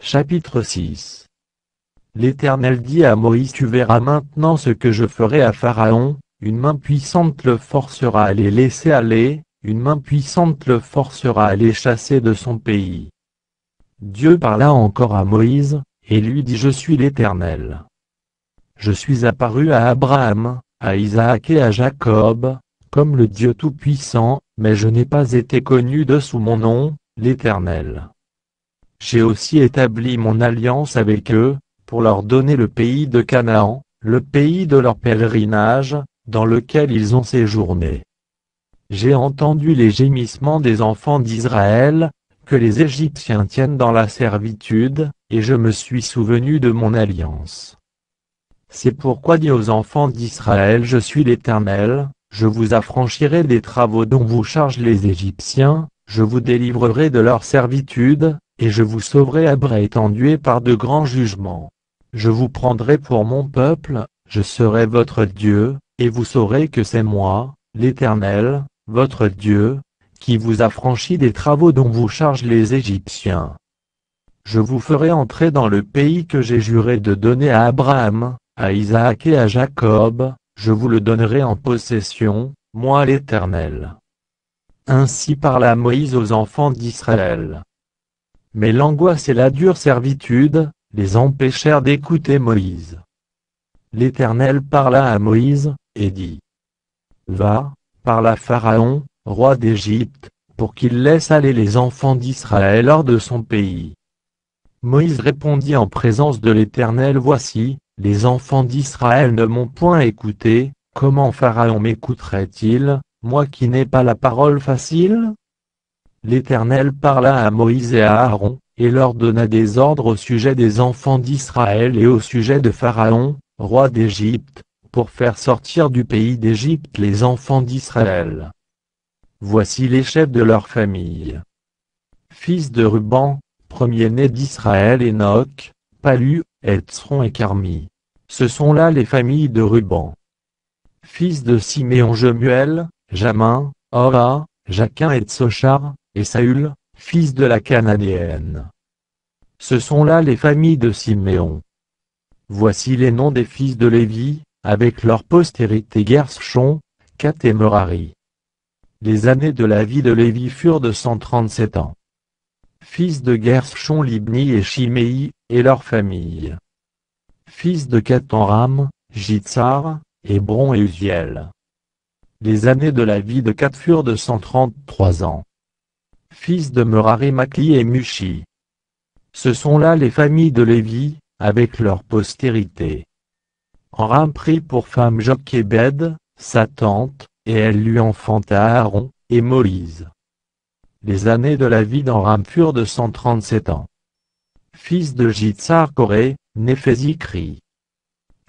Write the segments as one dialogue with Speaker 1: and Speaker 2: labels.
Speaker 1: Chapitre 6. L'Éternel dit à Moïse: Tu verras maintenant ce que je ferai à Pharaon, une main puissante le forcera à les laisser aller, une main puissante le forcera à les chasser de son pays. Dieu parla encore à Moïse, et lui dit: Je suis l'Éternel. Je suis apparu à Abraham, à Isaac et à Jacob, comme le Dieu Tout-Puissant, mais je n'ai pas été connu de sous mon nom, l'Éternel. J'ai aussi établi mon alliance avec eux, pour leur donner le pays de Canaan, le pays de leur pèlerinage, dans lequel ils ont séjourné. J'ai entendu les gémissements des enfants d'Israël, que les Égyptiens tiennent dans la servitude, et je me suis souvenu de mon alliance. C'est pourquoi dis aux enfants d'Israël: Je suis l'Éternel, je vous affranchirai des travaux dont vous chargent les Égyptiens, je vous délivrerai de leur servitude, et je vous sauverai à bras étendu par de grands jugements. Je vous prendrai pour mon peuple, je serai votre Dieu, et vous saurez que c'est moi, l'Éternel, votre Dieu, qui vous affranchit des travaux dont vous chargent les Égyptiens. Je vous ferai entrer dans le pays que j'ai juré de donner à Abraham, à Isaac et à Jacob, je vous le donnerai en possession, moi l'Éternel. Ainsi parla Moïse aux enfants d'Israël. Mais l'angoisse et la dure servitude les empêchèrent d'écouter Moïse. L'Éternel parla à Moïse, et dit: Va, parle à Pharaon, roi d'Égypte, pour qu'il laisse aller les enfants d'Israël hors de son pays. Moïse répondit en présence de l'Éternel: Voici, les enfants d'Israël ne m'ont point écouté, comment Pharaon m'écouterait-il, moi qui n'ai pas la parole facile? L'Éternel parla à Moïse et à Aaron, et leur donna des ordres au sujet des enfants d'Israël et au sujet de Pharaon, roi d'Égypte, pour faire sortir du pays d'Égypte les enfants d'Israël. Voici les chefs de leur famille. Fils de Ruban, premier-né d'Israël: Enoch, Palu, Hétzron et Carmi. Ce sont là les familles de Ruban. Fils de Siméon: Jemuel, Jamin, Ora, Jaquin et Tsochar, et Saül, fils de la Cananéenne. Ce sont là les familles de Siméon. Voici les noms des fils de Lévi, avec leur postérité: Gershon, Kat et Merari. Les années de la vie de Lévi furent de 137 ans. Fils de Gershon: Libni et Shimei, et leurs familles. Fils de Kat: Amram, Jitsar, Hébron et Uziel. Les années de la vie de Kat furent de 133 ans. Fils de Merari: Makli et Mushi. Ce sont là les familles de Lévi, avec leur postérité. Amram prit pour femme Jochébed, sa tante, et elle lui enfanta Aaron, et Moïse. Les années de la vie d'Amram furent de 137 ans. Fils de Jitsar: Coré, Néphé-Zikri.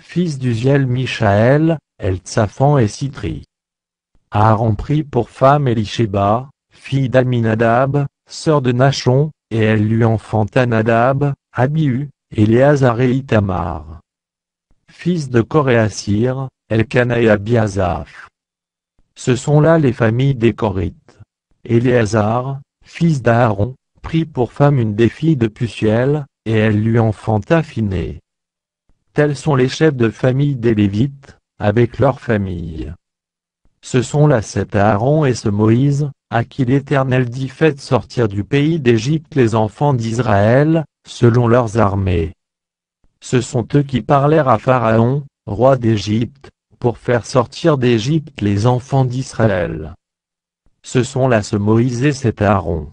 Speaker 1: Fils d'Uziel: Michaël, Eltsaphan et Sitri. Aaron prit pour femme Elisheba, fille d'Aminadab, sœur de Nachon, et elle lui enfanta Nadab, Abihu, Éléazar et Ithamar. Fils de Coréasir, Elkana et Abiasaph. Ce sont là les familles des Corites. Éléazar, fils d'Aaron, prit pour femme une des filles de Pusiel, et elle lui enfanta Phiné. Tels sont les chefs de famille des Lévites, avec leurs familles. Ce sont là cet Aaron et ce Moïse, à qui l'Éternel dit: Faites sortir du pays d'Égypte les enfants d'Israël, selon leurs armées. Ce sont eux qui parlèrent à Pharaon, roi d'Égypte, pour faire sortir d'Égypte les enfants d'Israël. Ce sont là ce Moïse et cet Aaron.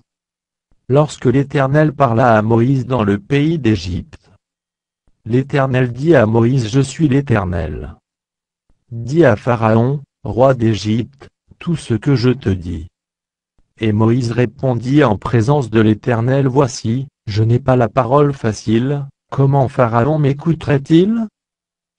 Speaker 1: Lorsque l'Éternel parla à Moïse dans le pays d'Égypte, l'Éternel dit à Moïse: Je suis l'Éternel. Dis à Pharaon, roi d'Égypte, tout ce que je te dis. Et Moïse répondit en présence de l'Éternel: Voici, je n'ai pas la parole facile, comment Pharaon m'écouterait-il?